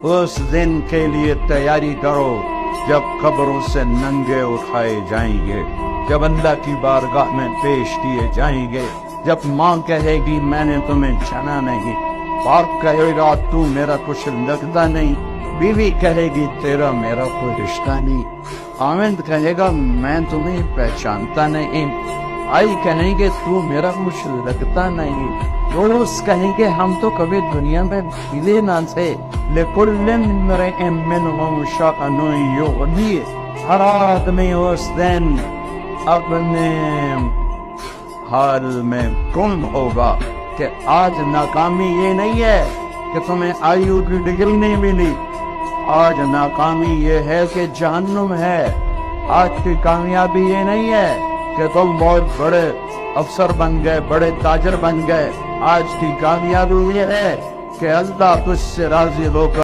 اس دن کے لیے تیاری کرو جب قبروں سے ننگے اٹھائے جائیں گے، جب اللہ کی بارگاہ میں پیش کیے جائیں گے، جب ماں کہے گی میں نے تمہیں چنا نہیں، باپ کہے گا تو میرا کچھ لگتا نہیں، بیوی کہے گی تیرا میرا کوئی رشتہ نہیں، خاوند کہے گا میں تمہیں پہچانتا نہیں، آئی کہیں گے تو میرا کچھ لگتا نہیں، دوست کہیں گے ہم تو کبھی دنیا میں ملے نہ تھے، لِكُلِّ امْرِئٍ مِّنْهُمْ شَأْنٌ يُغْنِيهِ، ہر آدمی اس دن اپنے حال میں گم ہوگا کہ آج ناکامی یہ نہیں ہے کہ تمہیں آئیو کی ڈگری نہیں ملی، آج ناکامی یہ ہے کہ جہنم ہے، آج کی کامیابی یہ نہیں ہے کہ تم بہت بڑے افسر بن گئے، بڑے تاجر بن گئے، آج کی کامیابی یہ ہے کہ اللہ تجھ سے راضی ہو کر